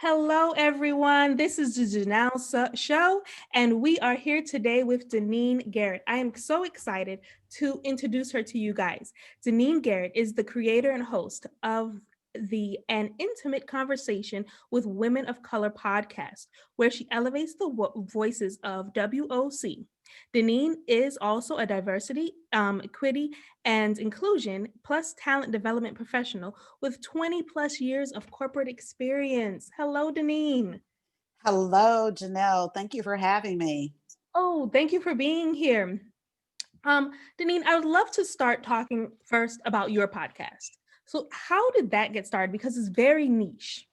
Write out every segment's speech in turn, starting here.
Hello, everyone. This is the Show, and we are here today with Deneen Garrett. I am so excited to introduce her to you guys. Deneen Garrett is the creator and host of the An Intimate Conversation with Women of Color podcast, where she elevates the voices of WOC. Deneen is also a diversity, equity, and inclusion plus talent development professional with 20 plus years of corporate experience. Hello, Deneen. Hello, Janelle. Thank you for having me. Oh, thank you for being here. Deneen, I would love to start talking first about your podcast. So, how did that get started? Because it's very niche.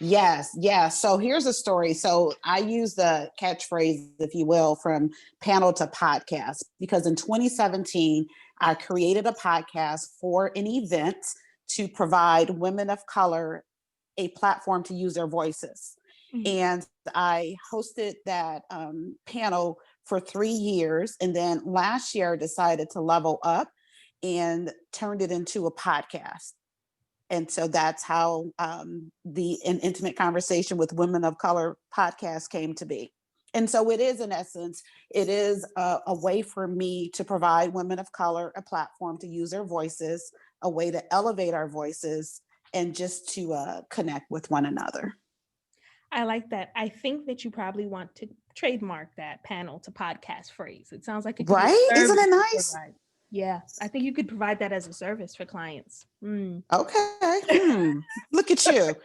Yes. So here's a story. So I use the catchphrase, if you will, from panel to podcast, because in 2017, I created a podcast for an event to provide women of color a platform to use their voices. Mhm. And I hosted that panel for 3 years. And then last year, I decided to level up and turned it into a podcast. And so that's how the An Intimate Conversation with Women of Color podcast came to be. And so it is, in essence, it is a way for me to provide women of color a platform to use their voices, a way to elevate our voices, and just to connect with one another. I like that. I think that you probably want to trademark that panel to podcast phrase. It sounds like it could be Right? a Isn't service it to nice? provide. Yeah, I think you could provide that as a service for clients. Okay. Look at you.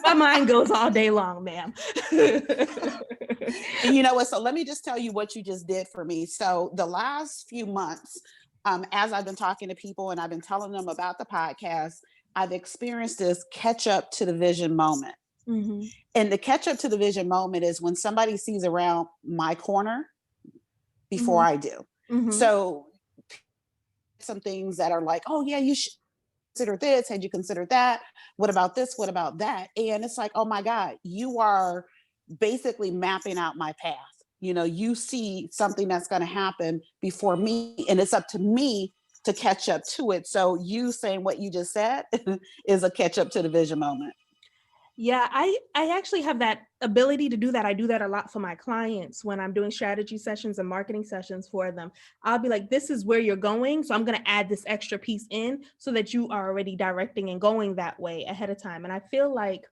My mind goes all day long, ma'am. And you know what? So let me just tell you what you just did for me. So the last few months, as I've been talking to people and I've been telling them about the podcast, I've experienced this catch up to the vision moment. Mhm. And the catch up to the vision moment is when somebody sees around my corner before Mhm. I do. Mhm. So some things that are like, oh yeah, you should consider this. Had you considered that? What about this? What about that? And it's like, oh my God, you are basically mapping out my path. You know, you see something that's going to happen before me, and it's up to me to catch up to it. So you saying what you just said is a catch up to the vision moment. Yeah, I actually have that ability to do that. I do that a lot for my clients when I'm doing strategy sessions and marketing sessions for them. I'll be like, this is where you're going, so I'm going to add this extra piece in so that you are already directing and going that way ahead of time. And I feel like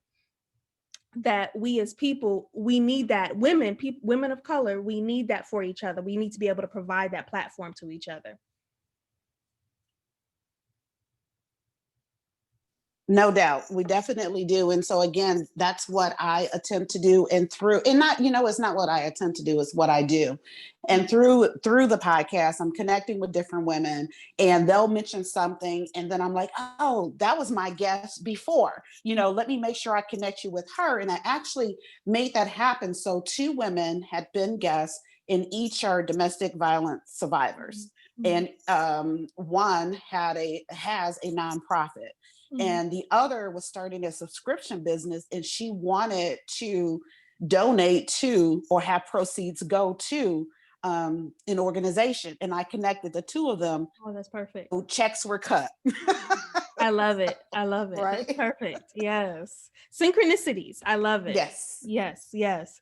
that we as people, we need that. Women of color, we need that for each other. We need to be able to provide that platform to each other. No doubt. We definitely do. And so again, that's what I attempt to do. And through, and not, it's not what I attempt to do, it's what I do. And through the podcast, I'm connecting with different women and they'll mention something. And then I'm like, oh, that was my guest before. Let me make sure I connect you with her. And I actually made that happen. So 2 women had been guests, and each are domestic violence survivors. Mhm. And one has a nonprofit, Mhm. and the other was starting a subscription business, and she wanted to donate to or have proceeds go to an organization. And I connected the 2 of them. Oh, that's perfect. Checks were cut. I love it. I love it. That's Right? perfect. Yes. Synchronicities. I love it. Yes. Yes, yes.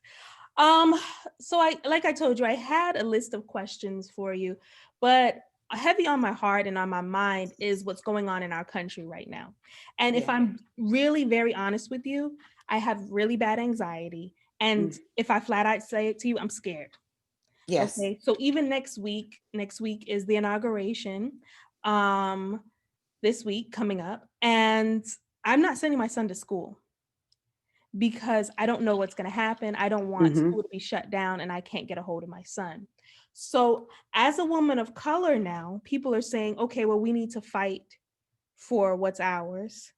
Um, so like I told you, I had a list of questions for you, but heavy on my heart and on my mind is what's going on in our country right now. And if Yeah. I'm really very honest with you, I have really bad anxiety. And Mm. if I flat out say it to you, I'm scared. Yes. Okay. So even next week is the inauguration. Um, this week coming up, and I'm not sending my son to school because I don't know what's going to happen. I don't want Hmm. school to be shut down and I can't get a hold of my son. So, as a woman of color now, people are saying, okay, well, we need to fight for what's ours.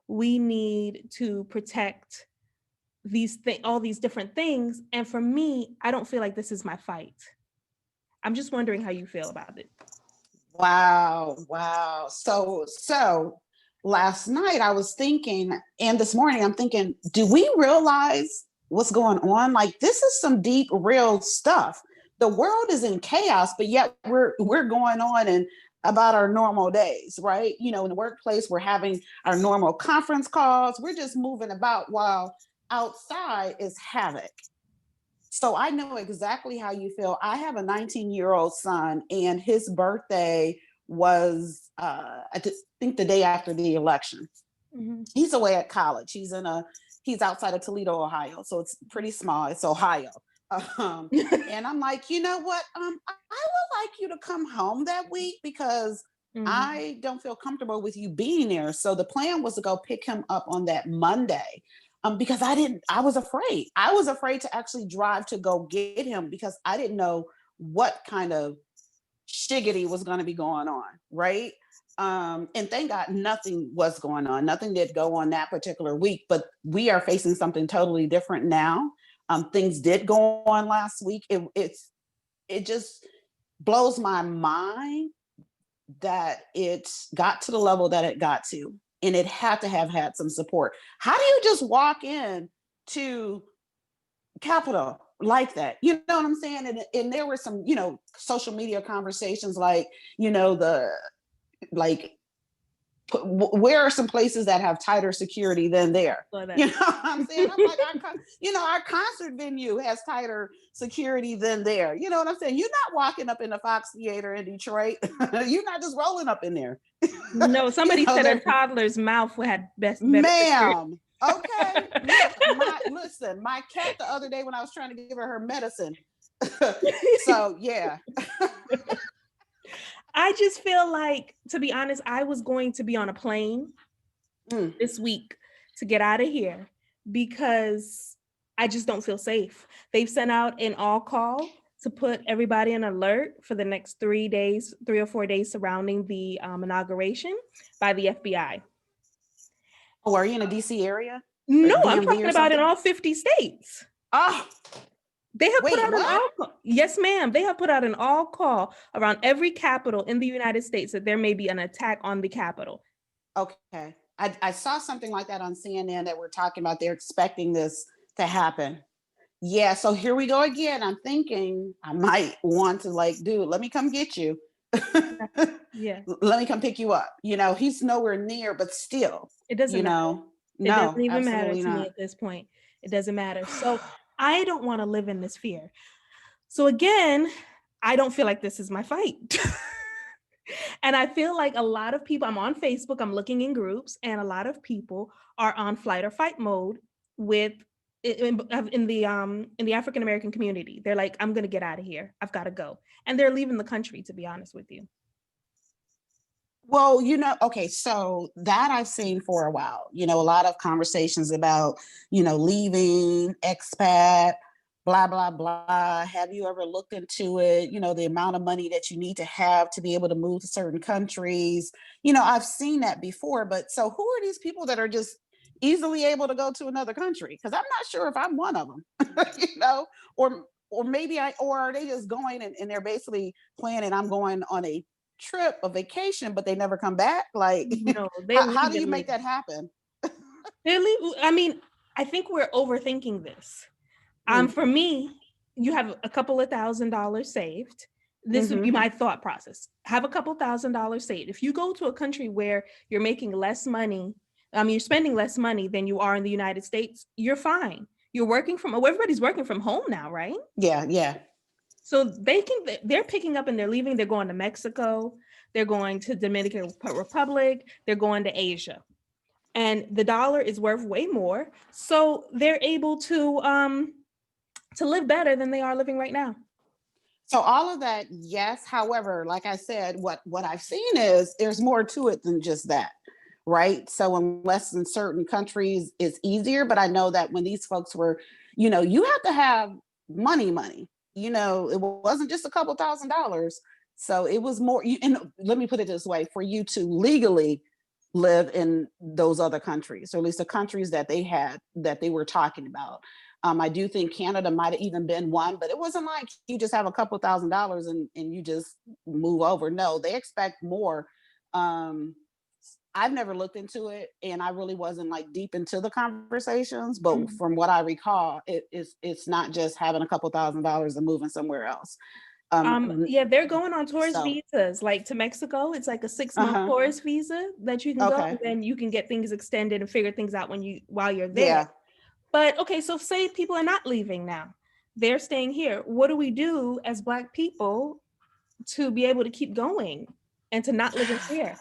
We need to protect all these different things. And for me, I don't feel like this is my fight. I'm just wondering how you feel about it. Wow. So last night I was thinking, and this morning I'm thinking, do we realize what's going on? Like, this is some deep, real stuff. The world is in chaos, but yet we're going on and about our normal days, right? You know, in the workplace, we're having our normal conference calls. We're just moving about while outside is havoc. So I know exactly how you feel. I have a 19-year-old son, and his birthday was, think, the day after the election. Mhm. He's away at college. He's outside of Toledo, Ohio, so it's pretty small. It's Ohio. Um, and I'm like, you know what? I would like you to come home that week because Mhm. I don't feel comfortable with you being there. So the plan was to go pick him up on that Monday. Because I was afraid. I was afraid to actually drive to go get him because I didn't know what kind of shiggity was going to be going on, right? And thank God nothing was going on. Nothing did go on that particular week, but we are facing something totally different now. Things did go on last week. It just blows my mind that it got to the level that it got to, and it had to have had some support. How do you just walk in to Capitol like that? You know what I'm saying? And there were some, social media conversations like, the like where are some places that have tighter security than there? Saw that. You know what I'm saying? I'm like, our concert venue has tighter security than there. You know what I'm saying? You're not walking up in the Fox Theater in Detroit. You're not just rolling up in there. No, you somebody know, said a there, toddler's mouth had better security. ma'am. Okay. Look, my cat the other day when I was trying to give her medicine. So yeah. I just feel like, to be honest, I was going to be on a plane Mm. this week to get out of here because I just don't feel safe. They've sent out an all call to put everybody in alert for the next 3 days, 3 or 4 days surrounding the inauguration by the FBI. Oh, are you in a DC area? Or No, I'm DMV talking or about in something? all 50 states. Oh, They have put wait, out an what? all call. Yes, ma'am. They have put out an all call around every capital in the United States that there may be an attack on the Capitol. Okay. I saw something like that on CNN that we're talking about. They're expecting this to happen. Yeah, so here we go again. I'm thinking I might want to, like, dude, let me come get you. Yeah. Let me come pick you up. He's nowhere near, but still, It doesn't you matter. know, It doesn't no, even matter absolutely to me not. at this point. It doesn't matter. So I don't want to live in this fear. So again, I don't feel like this is my fight. And I feel like a lot of people, I'm on Facebook, I'm looking in groups, and a lot of people are on flight or fight mode with in the African American community. They're like, I'm gonna get out of here. I've got to go. And they're leaving the country, to be honest with you. Well, okay, so that I've seen for a while, a lot of conversations about, leaving, expat, blah, blah, blah. Have you ever looked into it? The amount of money that you need to have to be able to move to certain countries. I've seen that before, but so who are these people that are just easily able to go to another country? Because I'm not sure if I'm one of them, or maybe or are they just going and they're basically planning, I'm going on a vacation, but they never come back? Like, No, they how do leave you and make leave. that happen? They leave. I mean, I think we're overthinking this. Mm, For me, you have a couple of $1,000s saved. This would be mm-hmm. my thought process. Have a couple $1,000s saved. If you go to a country where you're making less money, you're spending less money than you are in the United States, you're fine. You're working from, well, everybody's working from home now, right? Yeah, yeah. So they're picking up and they're leaving. They're going to Mexico. They're going to Dominican Republic. They're going to Asia. And the dollar is worth way more. So they're able to live better than they are living right now. So all of that, yes. However, like I said, what I've seen is there's more to it than just that, right? So unless in certain countries it's easier, but I know that when these folks were, you have to have money. It wasn't just a couple $1,000s. So it was more. And let me put it this way: for you to legally live in those other countries, or at least the countries that they were talking about. I do think Canada might have even been one, but it wasn't like you just have a couple $1,000s and you just move over. No, they expect more. Um, I've never looked into it, and I really wasn't like deep into the conversations. But Mhm. from what I recall, it's not just having a couple $1,000s and moving somewhere else. Yeah, they're going on tourist So, visas, like to Mexico. It's like a 6-month uh-huh. tourist visa that you can go, and Okay. then you can get things extended and figure things out while you're there. Yeah. But okay, so say people are not leaving now. They're staying here. What do we do as Black people to be able to keep going and to not live in fear?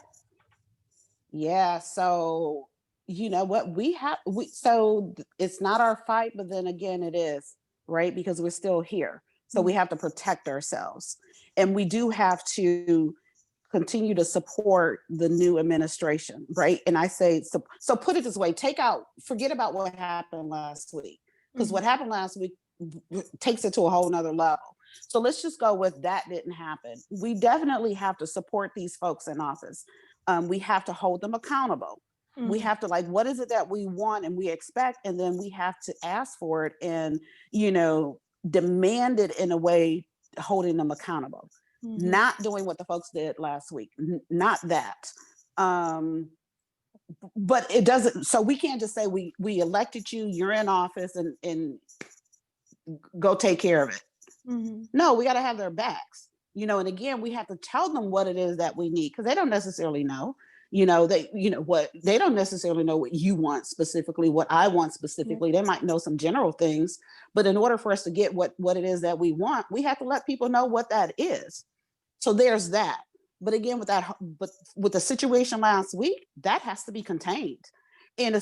Yeah. So, you know what? It's not our fight, but then again, it is, right? Because we're still here. So we Mm, have to protect ourselves. And we do have to continue to support the new administration, right? And I say, so put it this way, forget about what happened last week, because mhm, what happened last week takes it to a whole nother level. So let's just go with that didn't happen. We definitely have to support these folks in office. We have to hold them accountable. We mhm, have to, like, what is it that we want and we expect? And then we have to ask for it and, you know, demand it in a way, holding them accountable, mhm. not doing what the folks did last week, not that. um but it doesn't, so we can't just say we elected you, you're in office, and go take care of it. Mhm. No, we got to have their backs, you know. And again, we have to tell them what it is that we need, because they don't necessarily know, what they don't necessarily know what you want specifically, what I want Yeah. specifically. They might know some general things, but in order for us to get what it is that we want, we have to let people know what that is. So there's that. But again, but with the situation last week, that has to be contained. And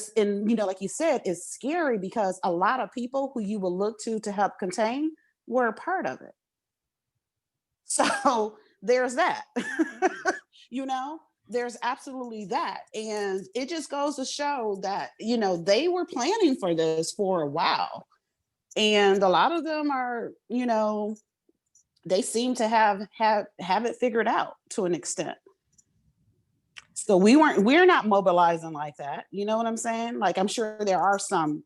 like you said, it's scary because a lot of people who you will look to help contain were a part of it. So there's that. you know, there's absolutely that. And it just goes to show that, they were planning for this for a while. And a lot of them are, they seem to have it figured out to an extent. So we're not mobilizing like that. You know what I'm saying? Like, I'm sure there are some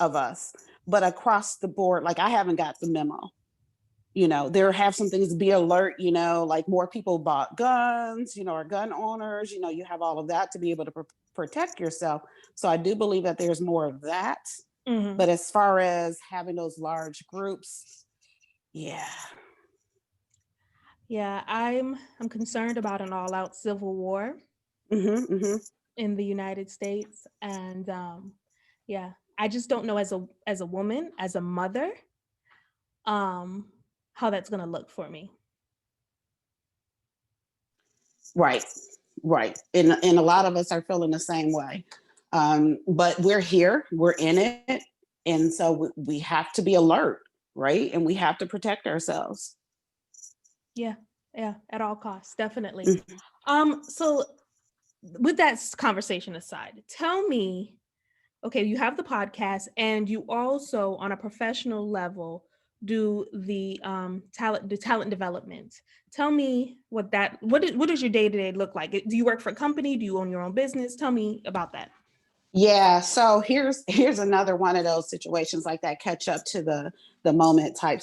of us, but across the board, like, I haven't got the memo. There have some things to be alert, like more people bought guns, or gun owners, you have all of that to be able to protect yourself. So I do believe that there's more of that. Mhm. But as far as having those large groups, yeah. Yeah, I'm concerned about an all-out civil war Hmm. Hmm. in the United States, and yeah, I just don't know as a woman, as a mother, um, how that's gonna look for me. Right. Right. And a lot of us are feeling the same way. But we're here, we're in it. And so we have to be alert, right? And we have to protect ourselves. Yeah, yeah, at all costs, definitely. Mhm. So with that conversation aside, tell me, okay, you have the podcast and you also on a professional level do the talent development. Tell me what does your day-to-day look like? Do you work for a company? Do you own your own business? Tell me about that. Yeah, so here's another one of those situations, like that catch up to the moment type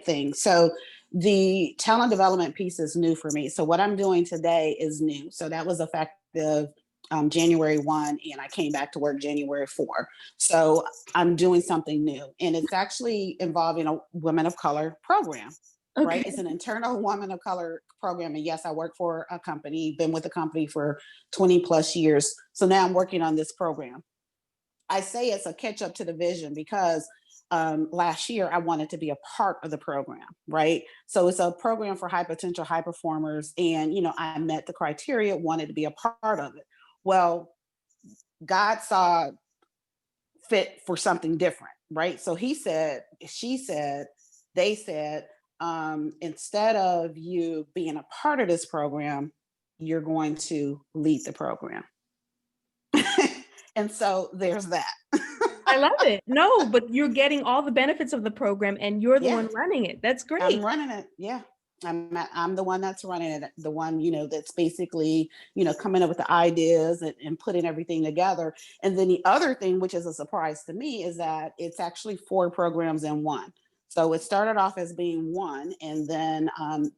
thing. So the talent development piece is new for me. So what I'm doing today is new. So that was effective January 1, and I came back to work January 4. So I'm doing something new, and it's actually involving a women of color program. Right, Okay. it's an internal woman of color program, and yes, I work for a company, been with the company for 20 plus years. So now I'm working on this program. I say it's a catch up to the vision because last year I wanted to be a part of the program, right? So it's a program for high potential high performers. And, I met the criteria, wanted to be a part of it. Well, God saw fit for something different, right? So he said, she said, they said, instead of you being a part of this program, you're going to lead the program. And so there's that. I love it. No, but you're getting all the benefits of the program and you're the Yeah, one running it. That's I'm great. running it. Yeah. I'm the one that's running it, the one, that's basically, coming up with the ideas and putting everything together. And then the other thing, which is a surprise to me, is that it's actually 4 programs in one. So it started off as being one, and then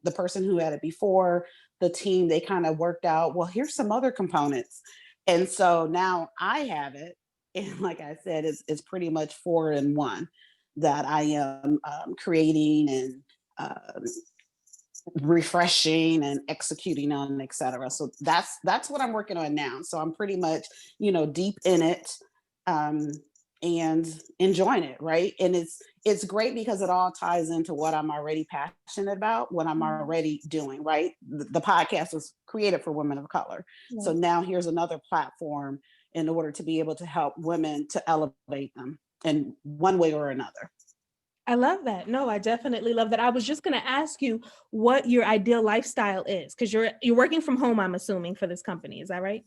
the person who had it before, the team, they kind of worked out, well, here's some other components. And so now I have it. And like I said, it's pretty much 4 in one that I am creating and uh, refreshing and executing on, et cetera. So that's what I'm working on now. So I'm pretty much, deep in it, um, and enjoying it, right? And it's great because it all ties into what I'm already passionate about, what I'm Mhm. already doing, right? The podcast was created for women of color. So Right. now here's another platform in order to be able to help women to elevate them in one way or another. I love that. No, I definitely love that. I was just going to ask you what your ideal lifestyle is, because you're working from home, I'm assuming, for this company. Is that right?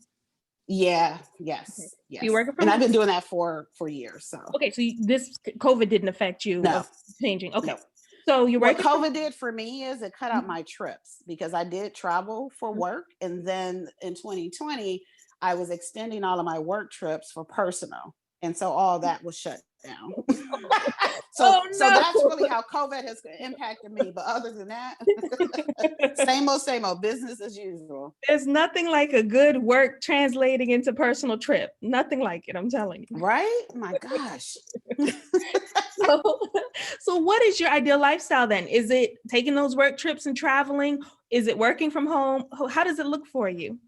Yeah, Okay. yes, So you're yes. working And from I've home. been doing that for years. So Okay, so this COVID didn't affect you no, of changing. Okay. no. So you're What working from COVID did for me is it cut out home. my trips because I did travel for work. And then in 2020, I was extending all of my work trips for personal. And so all that was shut down. so Oh so that's no. really how COVID has impacted me. But other than that, same old business as usual. There's nothing like a good work translating into personal trip. Nothing like it, I'm telling you. Right? My gosh. So, so what is your ideal lifestyle then? Is it taking those work trips and traveling? Is it working from home? How does it look for you?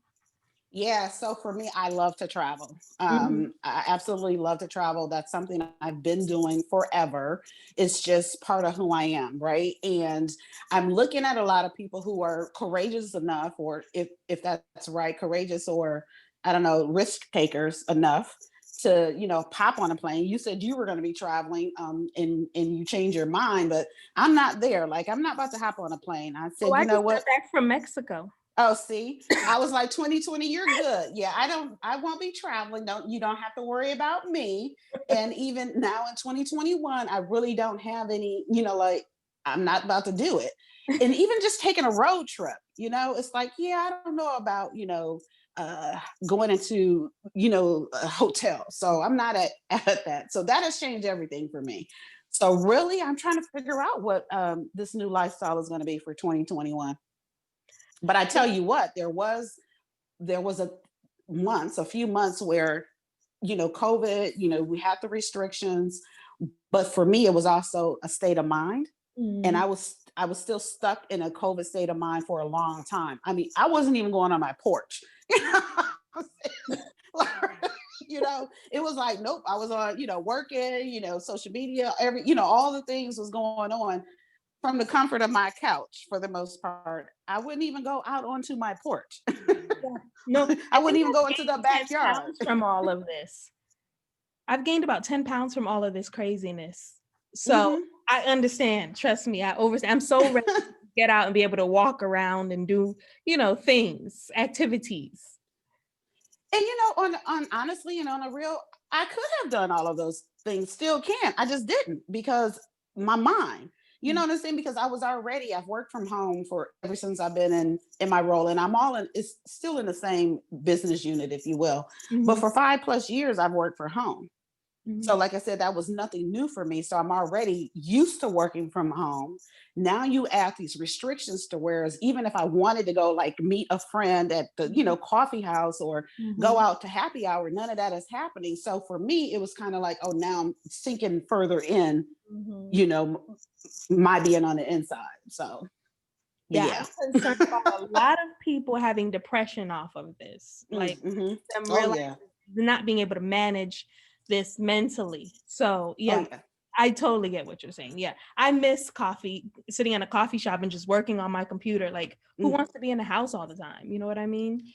Yeah, so for me, I love to travel. Mhm. I absolutely love to travel. That's something I've been doing forever. It's just part of who I am, right? And I'm looking at a lot of people who are courageous enough, or if that's right, courageous, or I don't know, risk takers enough to pop on a plane. You said you were going to be traveling, and you change your mind, but I'm not there. Like I'm not about to hop on a plane. I Oh, said, I you know just got what? back from Mexico. Oh, see, I was like 2020, you're good. Yeah, I won't be traveling. You don't have to worry about me. And even now in 2021, I really don't have any, like I'm not about to do it. And even just taking a road trip, it's like, yeah, I don't know about, uh going into, a hotel. So I'm not at that. So that has changed everything for me. So really I'm trying to figure out what this new lifestyle is going to be for 2021. But I tell you what, there was a few months where, COVID, we had the restrictions, but for me, it was also a state of mind. And Mm. I was still stuck in a COVID state of mind for a long time. I mean, I wasn't even going on my porch. It was like, nope, I was on, working, social media, all the things was going on from the comfort of my couch for the most part. I wouldn't even go out onto my porch. Yeah. No, I I wouldn't think even go I've into the gained 10 backyard. pounds from all of this. I've gained about 10 pounds from all of this craziness. So Hmm. I understand. Trust me, I overstand. I'm so ready to get out and be able to walk around and do, things, activities. And on honestly and on a real, I could have done all of those things, still can. I just didn't because my mind. You know Mm. what I'm saying? Because I've worked from home for ever since I've been in my role, and I'm all in. It's still in the same business unit, if you will. But Mhm, for 5+ years, I've worked for home. So, mhm. like I said, that was nothing new for me. So I'm already used to working from home. Now you add these restrictions to whereas even if I wanted to go like meet a friend at the, Mhm, coffee house or go mhm. out to happy hour, none of that is happening. So for me, it was kind of like, oh, now I'm sinking further in, Mhm. you know, my being on the inside. So Yeah, yeah. I'm concerned about a lot of people having depression off of this, like Mm-hmm. them Oh realizing yeah. not being able to manage this mentally. So Oh yeah, yeah. I totally get what you're saying. Yeah, I miss coffee, sitting in a coffee shop and just working on my computer. Like, who Mm. wants to be in the house all the time? You know what I mean?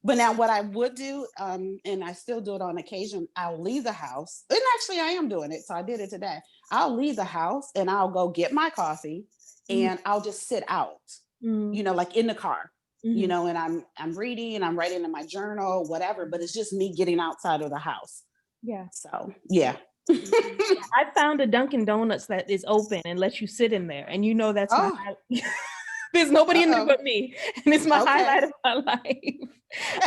But now, what I would do, and I still do it on occasion, I'll leave the house. And actually, I am doing it. So I did it today. I'll leave the house and I'll go get my coffee Mhm, and I'll just sit out, mhm, like in the car, mhm. and I'm reading and I'm writing in my journal, whatever. But it's just me getting outside of the house. Yeah. So yeah. Yeah, I found a Dunkin' Donuts that is open and lets you sit in there, and that's my Oh, there's nobody in there uh-oh. but me, and it's my Okay. highlight of my life.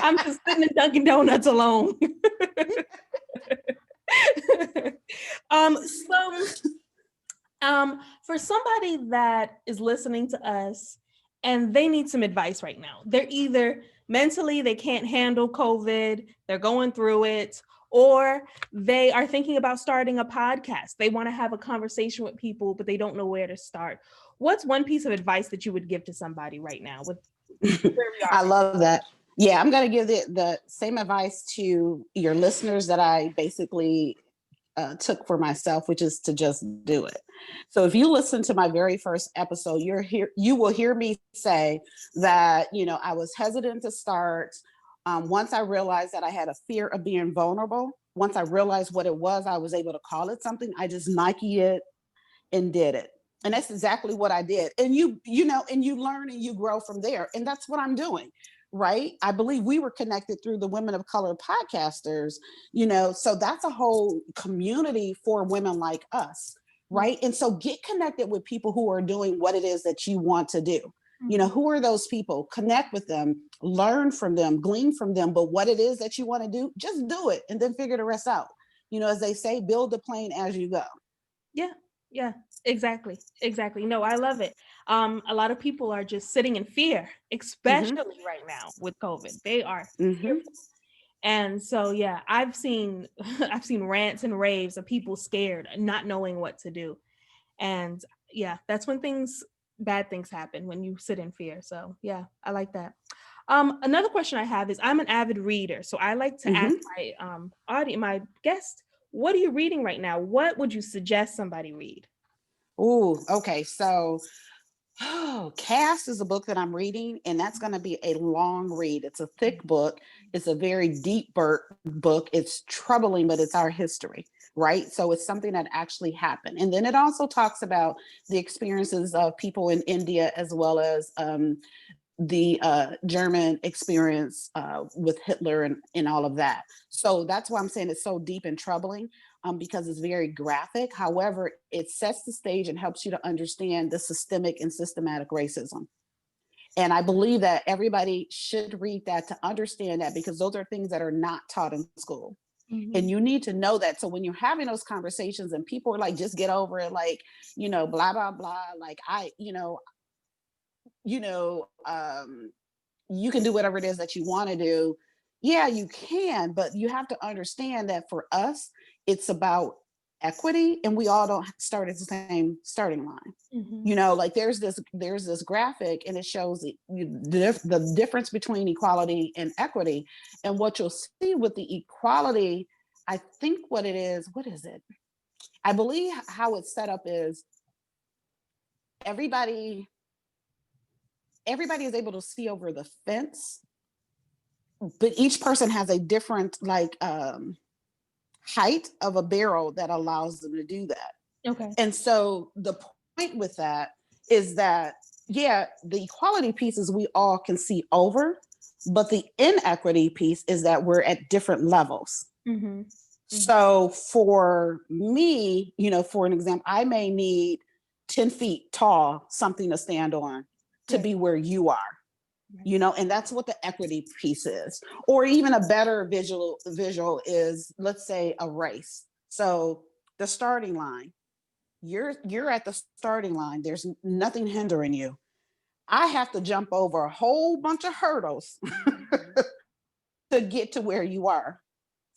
I'm just sitting in Dunkin' Donuts alone. So, for somebody that is listening to us and they need some advice right now, they're either mentally they can't handle COVID, they're going through it, or they are thinking about starting a podcast. They want to have a conversation with people, but they don't know where to start. what's one piece of advice that you would give to somebody right now with where we are I right love that. Yeah, I'm going to give the same advice to your listeners that I basically took for myself, which is to just do it. So if you listen to my very first episode, you will hear me say that, I was hesitant to start. Once I realized that I had a fear of being vulnerable, once I realized what it was, I was able to call it something. I just Nike it and did it. And that's exactly what I did. And and you learn and you grow from there. And that's what I'm doing. Right. I believe we were connected through the Women of Color podcasters, so that's a whole community for women like us. now? Right. And so get connected with people who are doing what it is that you want to do. Who are those people? Connect with them, learn from them, glean from them. But what it is that you want to do, just do it and then figure the rest out. As they say, build the plane as you go. Yeah, yeah, exactly, exactly. No, I love it. A lot of people are just sitting in fear, Mm-hmm. especially right now with COVID. They are Mm-hmm. fearful. And so yeah, I've seen I've seen rants and raves of people scared, not knowing what to do. And yeah, that's when bad things happen, when you sit in fear. So yeah, I like that. Another question I have is, I'm an avid reader, so I like to ask Mm-hmm. my guest, what are you reading right now? What would you suggest somebody read? Ooh, okay. So, Cast is a book that I'm reading, and that's going to be a long read. It's a thick book. It's a very deep book. It's troubling, but it's our history, right? So it's something that actually happened. And then it also talks about the experiences of people in India, as well as the German experience with Hitler and all of that. So that's why I'm saying it's so deep and troubling, because it's very graphic. However, it sets the stage and helps you to understand the systemic and systematic racism. And I believe that everybody should read that to understand that, because those are things that are not taught in school. Mhm. And you need to know that. So when you're having those conversations and people are like, just get over it, like, blah, blah, blah, like you know, you can do whatever it is that you want to do. Yeah, you can, but you have to understand that for us, it's about equity, and we all don't start at the same starting line. Mhm. Like there's this graphic, and it shows the difference between equality and equity. And what you'll see with the equality, I think what is it? I believe how it's set up is everybody everybody is able to see over the fence, but each person has a different height of a barrel that allows them to do that. Okay. And so the point with that is that, yeah, the equality pieces we all can see over, but the inequity piece is that we're at different levels. Mhm. Mhm. So for me, for an example, I may need 10 feet tall something to stand on to Right. be where you are. Right. And that's what the equity piece is. Or even a better visual is, let's say, a race. So the starting line, you're at the starting line, there's nothing hindering you. I have to jump over a whole bunch of hurdles to get to where you are.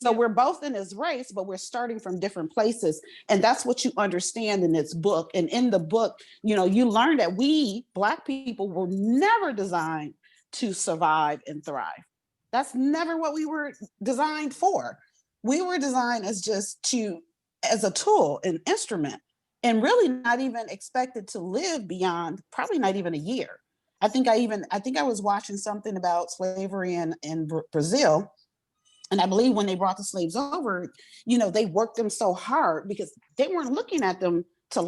So Yep. we're both in this race, but we're starting from different places. And that's what you understand in this book. And in the book, you learn that we Black people were never designed to survive and thrive. That's never what we were designed for. We were designed as a tool, an instrument, and really not even expected to live beyond probably not even a year. I think I was watching something about slavery in Brazil, and I believe when they brought the slaves over, they worked them so hard because they weren't looking at them to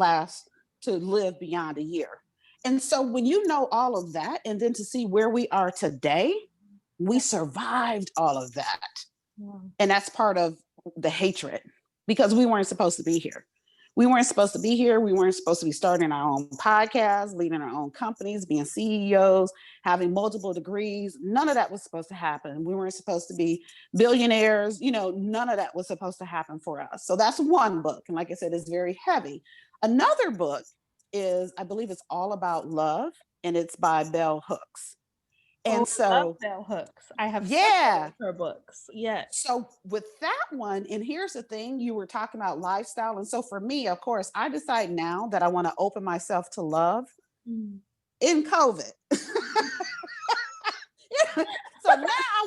live beyond a year. And so when you know all of that, and then to see where we are today, we Yeah. survived all of that. Wow. And that's part of the hatred, because we weren't supposed to be here. We weren't supposed to be here. We weren't supposed to be starting our own podcasts, leading our own companies, being CEOs, having multiple degrees. None of that was supposed to happen. We weren't supposed to be billionaires. None of that was supposed to happen for us. So that's one book. And like I said, it's very heavy. Another book is, I believe it's All About Love, and it's by Bell Hooks. Oh, And I love so, Bell Hooks. I have several yeah, of her books. Yes. so with that one, and here's the thing, you were talking about lifestyle. And so for me, of course, I decide now that I want to open myself to love. Mm. in COVID. Yeah. So now I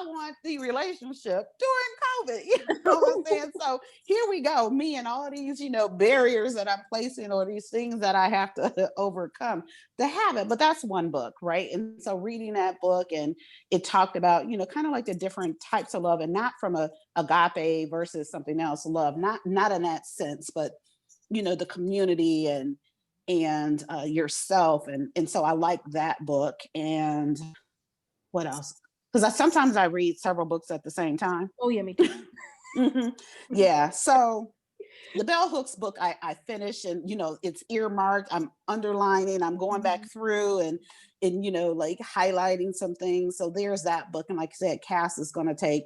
want the relationship during COVID. You know what I'm saying? So here we go. Me and all these, barriers that I'm placing or these things that I have to overcome to have it. But that's one book, right? And so reading that book, and it talked about, kind of like the different types of love, and not from a agape versus something else love, not in that sense, but the community and yourself. And so I like that book. And what else? Because sometimes I read several books at the same time. Oh yeah, me too. Mhm. Yeah. So the Bell Hooks book I finished, and it's earmarked. I'm underlining. I'm going back Mhm. through and like highlighting some things. So there's that book. And like I said, Cass is going to take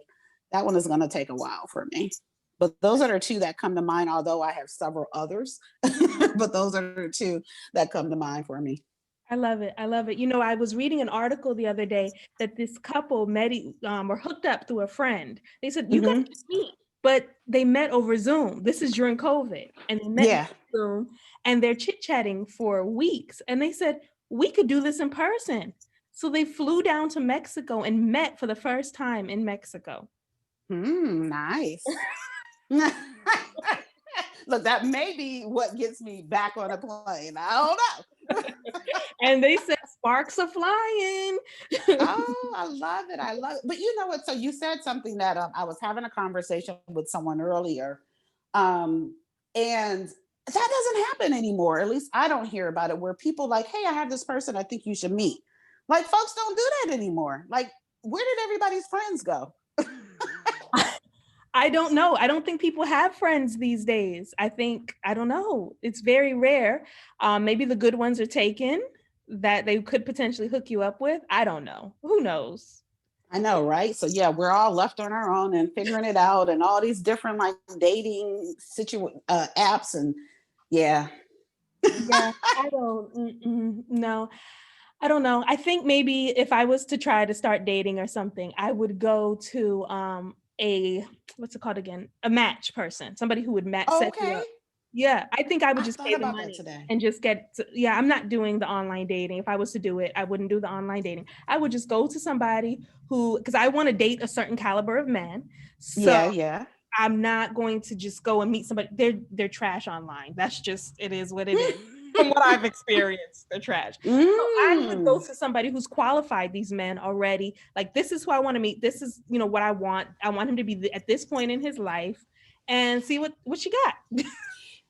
that one is going to take a while for me. But those are the two that come to mind. Although I have several others, but those are the two that come to mind for me. I love it. I love it. I was reading an article the other day that this couple were hooked up through a friend. They said, you guys Hmm. should meet, but they met over Zoom. This is during COVID, and they met Yeah. via Zoom, and they're chit-chatting for weeks. And they said, we could do this in person. So they flew down to Mexico and met for the first time in Mexico. Nice. Look, that may be what gets me back on a plane. I don't know. And they said sparks are flying. Oh, I love it. I love it. But you know what? So you said something that I was having a conversation with someone earlier. Um, and that doesn't happen anymore. At least I don't hear about it, where people like, hey, I have this person I think you should meet. Like, folks don't do that anymore. Like, where did everybody's friends go? I don't know. I don't think people have friends these days. I don't know. It's very rare. Maybe the good ones are taken that they could potentially hook you up with. I don't know. Who knows? I know, right? So yeah, we're all left on our own and figuring it out, and all these different like dating apps, and yeah. Yeah, I don't. No, I don't know. I think maybe if I was to try to start dating or something, I would go to a what's it called again? A match person, somebody who would match set you Okay, up. Yeah, I think I would I just thought pay the about that money today. and just yeah, I'm not doing the online dating. If I was to do it, I wouldn't do the online dating. I would just go to somebody because I want to date a certain caliber of man. So Yeah, yeah. I'm not going to just go and meet somebody. They're trash online. That's just it is what it is. From what I've experienced, they're trash. So I would go Mm. to somebody who's qualified these men already. Like this is who I want to meet. This is what I want. I want him to be at this point in his life, and see what you got.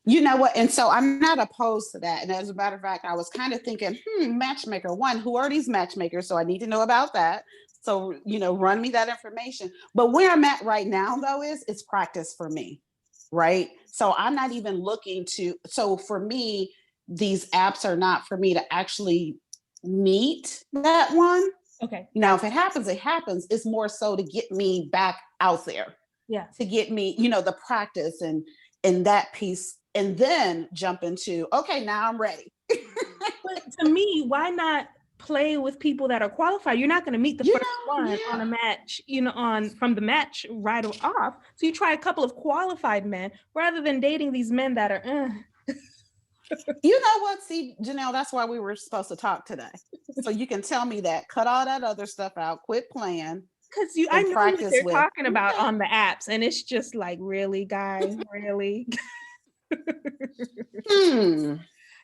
You know what? And so I'm not opposed to that. And as a matter of fact, I was kind of thinking, matchmaker. One, who are these matchmakers? So I need to know about that. So, run me that information. But where I'm at right now, though, is it's practice for me. Right. So I'm not even looking to. So for me, these apps are not for me to actually meet that one. Okay, Now, if it happens, it happens. It's more so to get me back out there, yeah. to get me, the practice and that piece, and then jump into, okay, now I'm ready. But to me, why not play with people that are qualified? You're not going to meet the first one on a Yeah. match, on from the match right off. So you try a couple of qualified men rather than dating these men that are. You know what? See, Janelle, that's why we were supposed to talk today. So you can tell me that. Cut all that other stuff out. Quit playing Because I and know what practice they're with. talking about Okay. on the apps, and it's just like, really, guy, really? Hmm.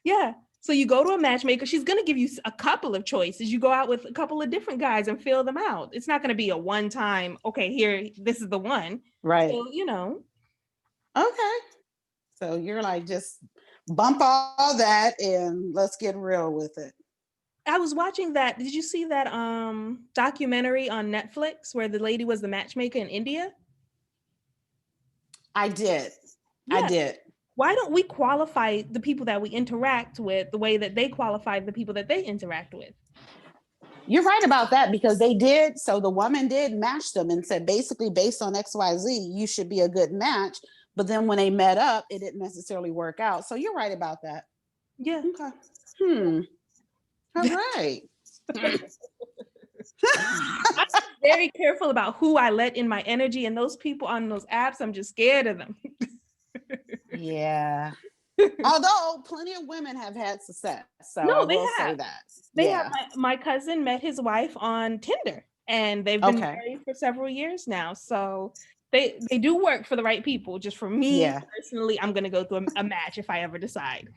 Yeah. So you go to a matchmaker, she's going to give you a couple of choices. You go out with a couple of different guys and fill them out. It's not going to be a one time, okay, here, this is the one. Right. So. Okay. So you're like, just bump all that and let's get real with it. I was watching that. Did you see that documentary on Netflix where the lady was the matchmaker in India? I did. I Yeah. did. Why don't we qualify the people that we interact with the way that they qualify the people that they interact with? You're right about that, because they did. So the woman did match them and said, basically, based on XYZ, you should be a good match. But then when they met up, it didn't necessarily work out. So you're right about that. Yeah. Okay. All right. I'm very careful about who I let in my energy, and those people on those apps, I'm just scared of them. Yeah. Although plenty of women have had success. So I No, they will say have. that. They have Yeah. my cousin met his wife on Tinder, and they've been Okay. married for several years now. So they do work for the right people. Just for me Yeah. personally, I'm gonna go through a match if I ever decide.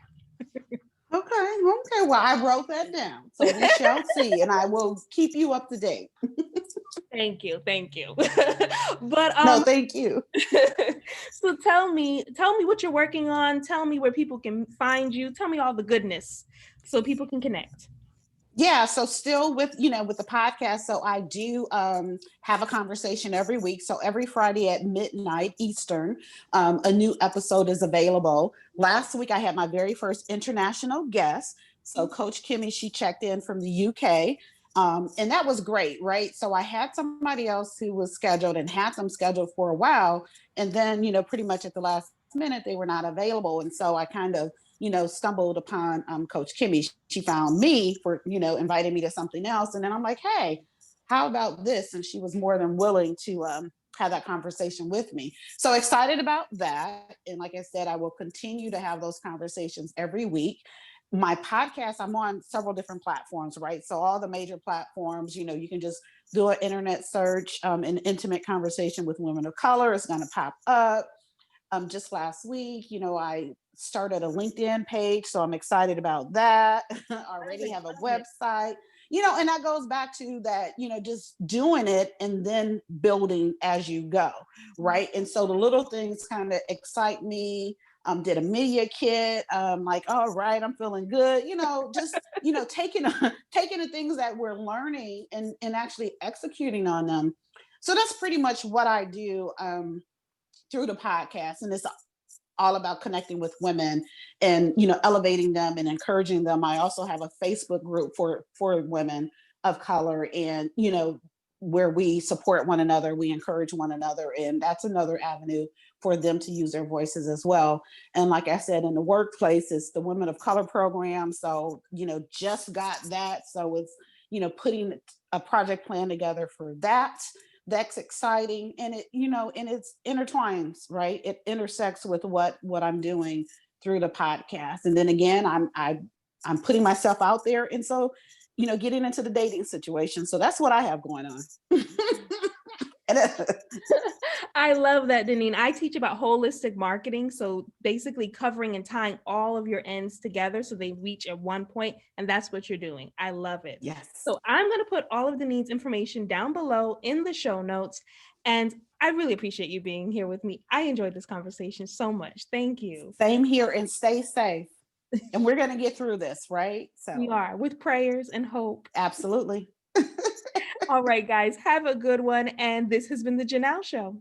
Okay. Okay. Well, I wrote that down. So we shall see. And I will keep you up to date. Thank you, thank you. But No, thank you. so tell me what you're working on. Tell me where people can find you. Tell me all the goodness so people can connect. Yeah, so still with with the podcast, so I do have a conversation every week. So every Friday at midnight Eastern, a new episode is available. Last week I had my very first international guest, so Coach Kimmy, she checked in from the UK. And that was great, right? So I had somebody else who was scheduled and had them scheduled for a while, and then pretty much at the last minute they were not available, and so I kind of stumbled upon Coach Kimmy. She found me for, inviting me to something else. And then I'm like, hey, how about this? And she was more than willing to have that conversation with me. So excited about that. And like I said, I will continue to have those conversations every week. My podcast, I'm on several different platforms, right? So all the major platforms, you can just do an internet search, an intimate conversation with women of color. It's going to pop up. Just last week, I started a LinkedIn page, so I'm excited about that. Already have a website, and that goes back to that, just doing it and then building as you go, right? And so the little things kind of excite me. Did a media kit, like, all right, I'm feeling good, just taking taking the things that we're learning and actually executing on them. So that's pretty much what I do. Through the podcast, and it's all about connecting with women and elevating them and encouraging them. I also have a Facebook group for women of color, and where we support one another, we encourage one another, and that's another avenue for them to use their voices as well. And like I said, in the workplace, it's the Women of Color program, so just got that, so it's putting a project plan together for that. That's exciting, and it's intertwines, right? It intersects with what I'm doing through the podcast. And then again, I'm putting myself out there, and so getting into the dating situation. So that's what I have going on. And, I love that, Deneen. I teach about holistic marketing. So basically covering and tying all of your ends together so they reach at one point, and that's what you're doing. I love it. yes. So I'm going to put all of Deneen's information down below in the show notes. And I really appreciate you being here with me. I enjoyed this conversation so much. Thank you. Same here, and stay safe. And we're going to get through this, right? We So are with prayers and hope. absolutely. All right, guys, have a good one. And this has been the Janelle Show.